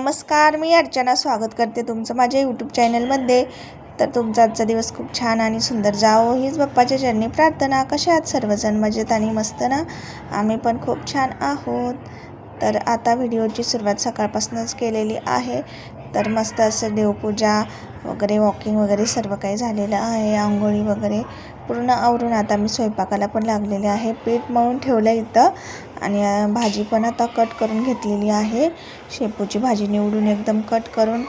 नमस्कार, मी अर्चना स्वागत करते तुमचं माझ्या यूट्यूब चॅनलमध्ये। तर तुमचा आजचा दिवस खूप छान आणि सुंदर जावो हीच बाप्पाच्या चरणी प्रार्थना। कशा आहात सर्वजण? मजेत आणि मस्त ना? आम्ही पण खूप छान आहोत। तर आता व्हिडिओची सुरुवात सकाळपासूनच केलेली आहे। तर मस्त असं देवपूजा वगैरे वॉकिंग वगैरे सर्व काही झालेलं आहे। आंघोळी वगैरे पूर्ण आवरून आता मी स्वयंपाकाला पण लागलेले आहे। पीठ मळून ठेवलं इथं आणि भाजी पण आता कट करून घेतलेली आहे। शेपूची भाजी निवडून एकदम कट करून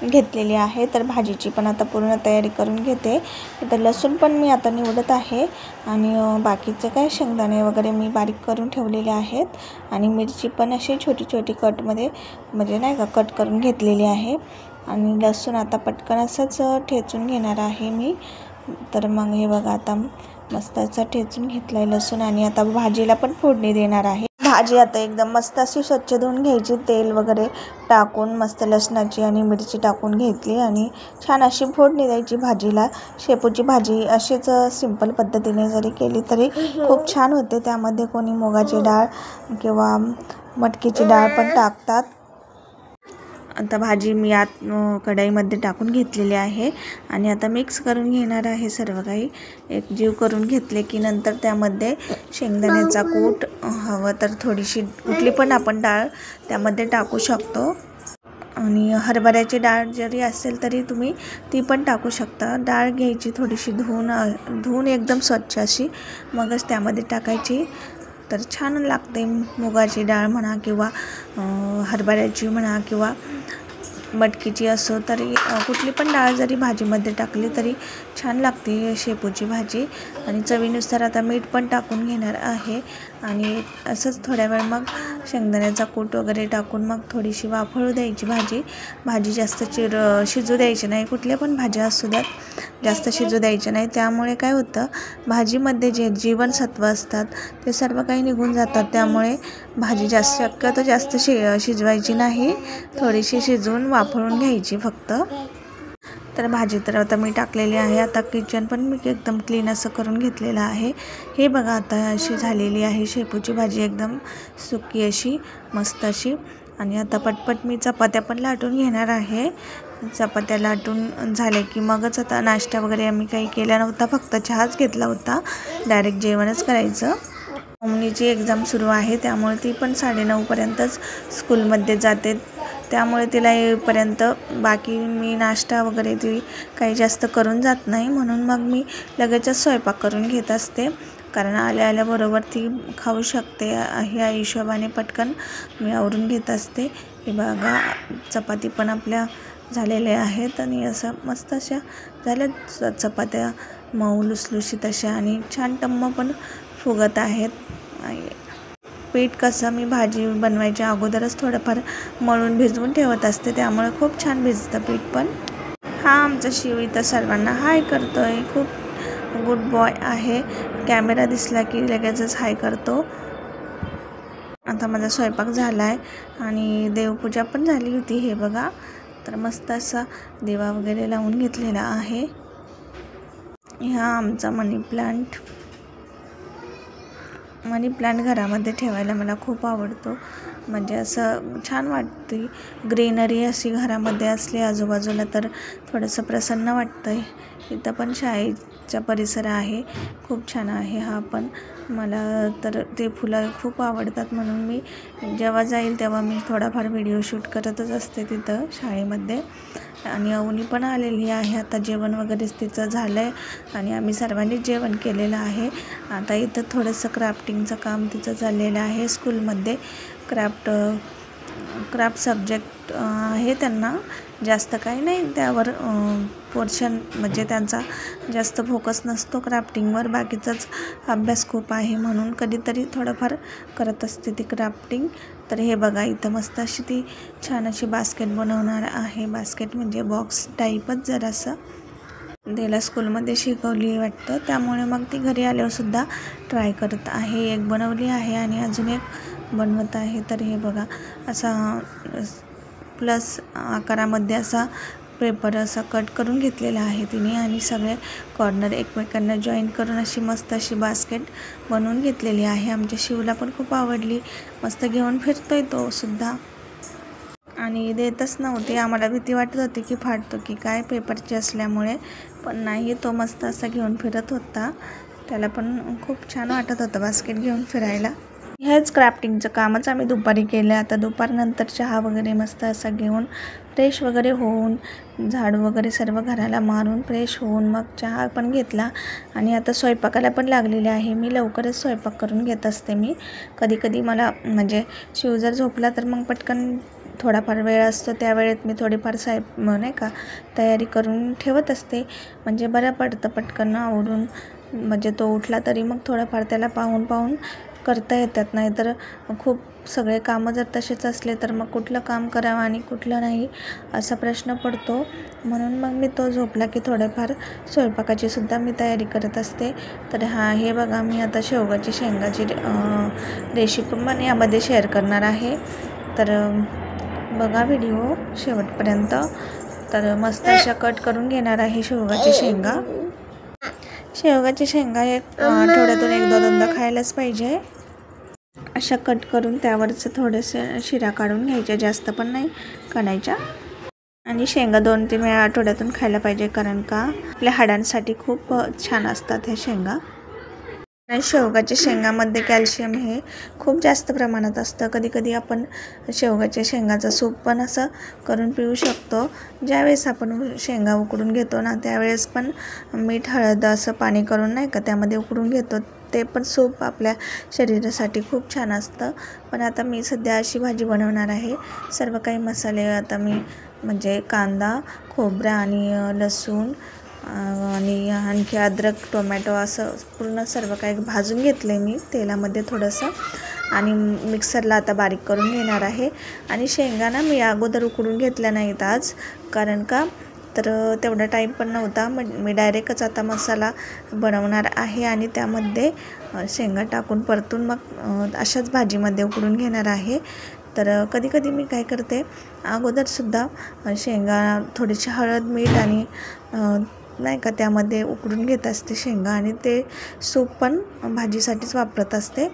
घेतलेली आहे। तर भाजीची पण आता पूर्ण तयारी करून घेते। तर लसूण पण मी आता निवडत आहे आणि बाकीचे काय शेंगदाणे वगैरे मी बारीक करून ठेवलेले आहेत आणि मिरची पण अशी छोटी छोटी कटमध्ये म्हणजे नाही का कट करून घेतलेली आहे। आणि लसूण आता पटकन असंच ठेचून घेणार आहे मी। तर मग हे बघा आता मस्त असं ठेचून घेतलंय लसूण आणि आता भाजीला पण फोडणी देणार आहे। भाजी आता एकदम मस्त अशी स्वच्छ धुवून घ्यायची, तेल वगैरे टाकून मस्त लसणाची आणि मिरची टाकून घेतली आणि छान अशी फोडणी द्यायची भाजीला। शेपूची भाजी अशीच सिंपल पद्धतीने जरी केली तरी खूप छान होते। त्यामध्ये कोणी मुगाची डाळ किंवा मटकीची डाळ पण टाकतात। आता भाजी मी आत कढईमध्ये टाकून घेतलेली आहे आणि आता मिक्स करून घेणार आहे। सर्व काही एकजीव करून घेतले की नंतर त्यामध्ये शेंगदाण्याचा कूट हवं तर थोडीशी कुठली पण आपण डाळ त्यामध्ये टाकू शकतो आणि हरभऱ्याची डाळ जरी असेल तरी तुम्ही ती पण टाकू शकता। डाळ घ्यायची थोडीशी धुवून एकदम स्वच्छ अशी, मगच त्यामध्ये टाकायची। तर छान लागते। मुगाची डाळ म्हणा किंवा हरभऱ्याची म्हणा किंवा मटकीची असो तरी कुठली पण डाळ जरी भाजीमध्ये टाकली तरी छान लागते शेपूची भाजी। आणि चवीनुसार आता मीठ पण टाकून घेणार आहे आणि असंच थोड्या वेळ मग शेंगदाण्याचा कूट वगैरे टाकून मग थोडीशी वाफळू द्यायची भाजी जास्त शिजू द्यायची नाही। कुठल्या पण भाज्या असू द्यात जास्त शिजू द्यायचे नाही, त्यामुळे काय होतं भाजीमध्ये जे जीवनसत्व असतात ते सर्व काही निघून जातात। त्यामुळे भाजी शक्यतो जास्त शिजवायची नाही, थोडीशी शिजवून वाफळून घ्यायची फक्त। तर भाजी तर आता मी टाकलेली आहे। आता किचन पण मी एकदम क्लीन असं करून घेतलेलं आहे। हे बघा आता अशी झालेली आहे शेपूची भाजी, एकदम सुकी अशी मस्त अशी। आणि आता पटपट मी चपात्या पण लाटून घेणार आहे। चपात्या लाटून झाले की मगच आता नाश्ता वगैरे आम्ही काही केला नव्हता, फक्त चहाच घेतला होता। डायरेक्ट जेवणच करायचं। मम्मीची एक्झाम सुरू आहे त्यामुळे ती पण 9:30पर्यंतच स्कूलमध्ये जाते, त्यामुळे तिला येईपर्यंत बाकी मी नाश्ता वगैरे ती काही जास्त करून जात नाही, म्हणून मग मी लगेचच स्वयंपाक करून घेत असते। कारण आल्याबरोबर ती खाऊ शकते ह्या हिशोबाने पटकन मी आवरून घेत असते। हे बघा चपाती पण आपल्या झालेल्या आहेत आणि असं मस्त अशा झाल्या चपात्या मऊ लुसलुशीत अशा आणि छान टम्म पण फुगत आहेत। पीठ कसं मी भाजी बनवायच्या अगोदरच थोडंफार मळून भिजवून ठेवत असते, त्यामुळे खूप छान भिजतं पीठ पण। हा आमचा शिव इथं सर्वांना हाय करतोय, खूप गुड बॉय आहे। कॅमेरा दिसला की लगेचच हाय करतो। आता माझा स्वयंपाक झाला आहे आणि देवपूजा पण झाली होती। हे बघा तर मस्त असा दिवा वगैरे लावून घेतलेला आहे। हा आमचा मनी प्लांट घरामध्ये ठेवायला मला खूप आवडतो, म्हणजे असं छान वाटते। ग्रीनरी अशी घरामध्ये असली आजूबाजूला तर थोडंसं प्रसन्न वाटतं। इथं पण शाळेचा परिसर आहे, खूप छान आहे हा पण। मला तर ते फुलं खूप आवडतात, म्हणून मी जेव्हा जाईल तेव्हा मी थोडाफार व्हिडिओ शूट करतच असते तिथं शाळेमध्ये। आणि अवनी पण आलेली आहे। आता जेवण वगैरे तिचं झालं आहे आणि आम्ही सर्वांनीच जेवण केलेलं आहे। आता इथं थोडंसं क्राफ्टिंगचं काम तिचं चाललेलं आहे स्कूलमध्ये। क्राफ्ट सब्जेक्ट आहे त्यांना, जास्त काही नाही त्यावर पोर्शन, म्हणजे त्यांचा जास्त फोकस नसतो क्राफ्टिंगवर, बाकीचाच अभ्यास खूप आहे, म्हणून कधीतरी थोडंफार करत असते ती क्राफ्टिंग। तर हे बघा इथं मस्त अशी ती छान अशी बास्केट बनवणार आहे। बास्केट म्हणजे बॉक्स टाईपच जरासं तिला स्कूलमध्ये शिकवली वाटतं, त्यामुळे मग ती घरी आल्यावरसुद्धा ट्राय करत आहे। एक बनवली आहे आणि अजून एक बनवत आहे। तर हे बघा असा प्लस आकारामध्ये असा पेपर असा कट करून घेतलेला आहे तिने आणि सगळे कॉर्नर एकमेकांना जॉईन करून अशी मस्त अशी बास्केट बनवून घेतलेली आहे। आमच्या शिवला पण खूप आवडली, मस्त घेऊन फिरतोय तो सुद्धा। आणि देतच नव्हती. आम्हाला भीती वाटत होती की फाटतो की काय पेपरची असल्यामुळे, पण नाही, तो मस्त असा घेऊन फिरत होता. त्याला पण खूप छान वाटत होतं बास्केट घेऊन फिरायला. हेच क्राफ्टिंगचं कामच आम्ही दुपारी केलं. आता दुपारनंतर चहा वगैरे मस्त असा घेऊन फ्रेश वगैरे होऊन, झाडू वगैरे सर्व घराला मारून फ्रेश होऊन मग चहा पण घेतला आणि आता स्वयंपाकाला पण लागलेले आहे. मी लवकरच स्वयंपाक करून घेत असते. मी कधी मला म्हणजे शिव जर झोपला तर मग पटकन थोडाफार वेळ असतो, त्या वेळेत मी थोडीफार नाही का तयारी करून ठेवत असते, म्हणजे बरं पडतं पटकन आवरून. म्हणजे तो उठला तरी मग थोडंफार त्याला पाहून करता येतात. नाही तर खूप सगळे कामं जर तसेच असले तर मग कुठलं काम करावं आणि कुठलं नाही असा प्रश्न पडतो. म्हणून मग मी तो झोपला की थोडंफार स्वयंपाकाची सुद्धा मी तयारी करत असते. तर हे बघा, मी आता शेवगाची शेंगाची रेसिपी पण यामध्ये शेअर करणार आहे. तर बघा व्हिडिओ शेवटपर्यंत. तर मस्त अशा कट करून घेणार आहे शेवगाची शेंगा. शेवगाची शेंगा आठवड्यातून 1-2दा खायलाच पाहिजे. अशा कट करून त्यावरचं थोडेसे शिरा काढून घ्यायच्या, जास्त पण नाही काढायच्या. आणि शेंगा 2-3 वेळा आठवड्यातून खायला पाहिजे, कारण का आपल्या हाडांसाठी खूप छान असतात ह्या शेंगा. आणि शेवगाच्या शेंगामध्ये कॅल्शियम हे खूप जास्त प्रमाणात असतं. कधी आपण शेवगाच्या शेंगाचं सूप पण असं करून पिऊ शकतो. ज्यावेळेस आपण शेंगा उकडून घेतो ना, त्यावेळेस पण मीठ हळद असं पाणी करून नाही का त्यामध्ये उकडून घेतो, ते पण सूप आपल्या शरीरासाठी खूप छान असतं. पण आता मी सध्या अशी भाजी बनवणार आहे. सर्व काही मसाले आता मी म्हणजे कांदा, खोबरा आणि लसूण आणि आणखी अद्रक, टोमॅटो असं पूर्ण सर्व काही भाजून घेतले मी तेलामध्ये थोडंसं, आणि मिक्सरला आता बारीक करून घेणार आहे. आणि शेंगा मी अगोदर उकडून घेतल्या नाहीत आज, कारण का तर तेवढा टाईम पण नव्हता. मी डायरेक्टच आता मसाला बनवणार आहे आणि त्यामध्ये शेंगा टाकून परतून मग अशाच भाजीमध्ये उकडून घेणार आहे. तर कधी मी काय करते, अगोदरसुद्धा शेंगा थोडीशी हळद, मीठ आणि नाही का त्यामध्ये उकडून घेत असते शेंगा, आणि ते सूप पण भाजीसाठीच वापरत असते.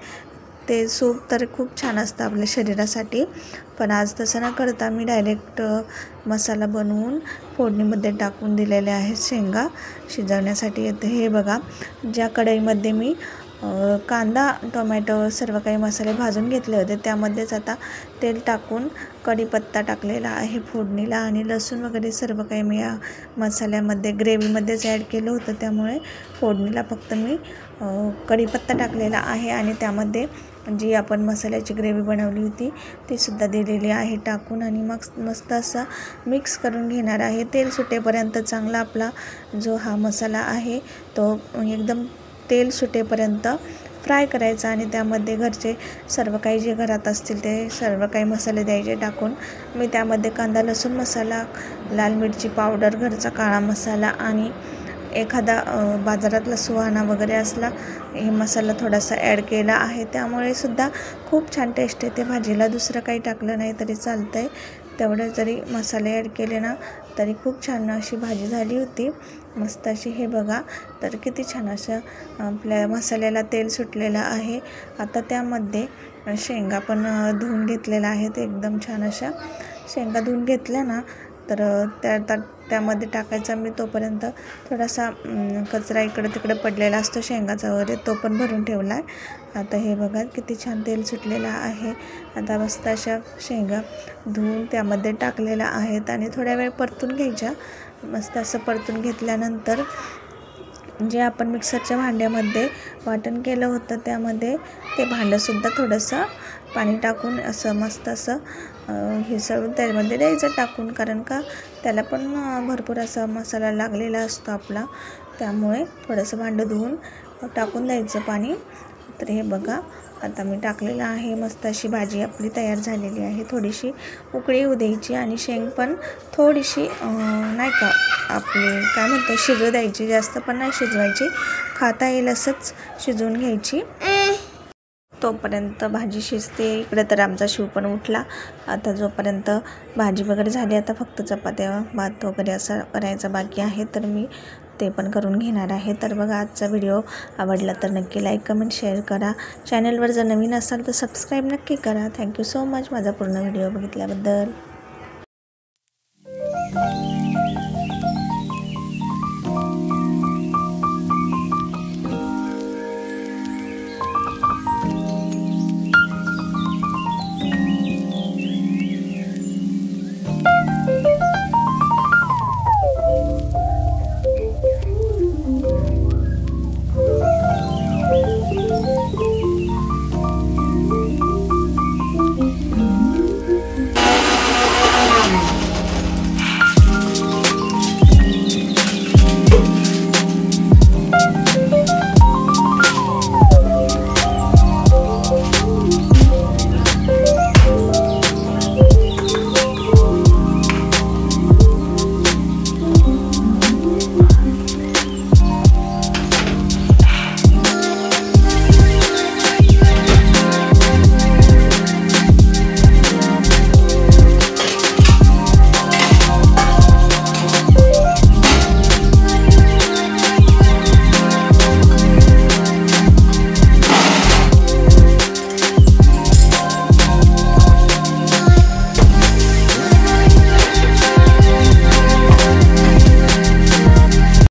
ते सूप तर खूप छान असतं आपल्या शरीरासाठी. पण आज तसं न करता मी डायरेक्ट मसाला बनवून फोडणीमध्ये टाकून दिलेले आहेत शेंगा शिजवण्यासाठी. येते हे बघा, ज्या कढईमध्ये मी कांदा, टोमॅटो सर्व काही मसाले भाजून घेतले होते, त्यामध्येच आता तेल टाकून कढीपत्ता टाकलेला आहे फोडणीला, आणि लसूण वगैरे सर्व काही मी या मसाल्यामध्ये ग्रेव्हीमध्येच ॲड केलं होतं. त्यामुळे फोडणीला फक्त मी कढीपत्ता टाकलेला आहे, आणि त्यामध्ये जी आपण मसाल्याची ग्रेव्ही बनवली होती ती सुद्धा दिलेली आहे टाकून, आणि मग मस्त असं मिक्स करून घेणार आहे. तेल सुटेपर्यंत चांगला आपला जो हा मसाला आहे तो एकदम तेल सुटेपर्यंत फ्राय करायचा, आणि त्यामध्ये घरचे सर्व काही जे घरात असतील ते सर्व काही मसाले द्यायचे टाकून. मी त्यामध्ये कांदा लसूण मसाला, लाल मिरची पावडर, घरचा काळा मसाला आणि एखादा बाजारातला सुहाणा वगैरे असला हे मसाला थोडासा ॲड केला आहे. त्यामुळे सुद्धा खूप छान टेस्ट येते भाजीला. दुसरं काही टाकलं नाही तरी चालतं आहे, तेवढे जरी मसाले ॲड केले ना तरी खूप छान अशी भाजी झाली होती, मस्त अशी. हे बघा, तर किती छान असं आपल्या मसाल्याला तेल सुटलेलं आहे. आता त्यामध्ये शेंगा पण धुवून घेतलेल्या आहेत. एकदम छान अशा शेंगा धुवून घेतल्या ना तर त्यामध्ये टाकायचा. मी तोपर्यंत थोडासा कचरा इकडं तिकडं पडलेला असतो शेंगाचा वगैरे, तो पण भरून ठेवला आहे. आता हे बघा किती छान तेल सुटलेलं आहे. आता मस्त अशा शेंगा धुवून त्यामध्ये टाकलेल्या आहेत आणि थोड्या वेळ परतून घ्यायच्या. मस्त असं परतून घेतल्यानंतर जे आपण मिक्सरच्या भांड्यामध्ये वाटण केलं होतं त्यामध्ये ते भांडंसुद्धा थोडंसं पाणी टाकून असं मस्त असं हिसळून त्यामध्ये द्यायचं टाकून, कारण का त्याला पण भरपूर असा मसाला लागलेला असतो आपला, त्यामुळे थोडंसं भांडं धुवून टाकून द्यायचं पाणी. तर हे बघा, आता मी टाकलेलं आहे. मस्त अशी भाजी आपली तयार झालेली आहे. थोडीशी उकळी येऊ द्यायची आणि शेंग पण थोडीशी नाही का आपली काय म्हणतो शिजू द्यायची, जास्त पण नाही शिजवायची, खाता येईल असंच शिजवून घ्यायची. तोपर्यंत भाजी शिजते. इकडे तर आमचा शिव पण उठला. आता जोपर्यंत भाजी वगैरे झाली, आता फक्त चपात्या भात वगैरे असं करायचं बाकी आहे, तर मी ते पण करून घेणार आहे. तर बघा, आजचा व्हिडिओ आवडला तर नक्की लाईक कमेंट शेअर करा. चॅनलवर जर नवीन असाल तर सबस्क्राईब नक्की करा. थँक्यू सो मच माझा पूर्ण व्हिडिओ बघितल्याबद्दल.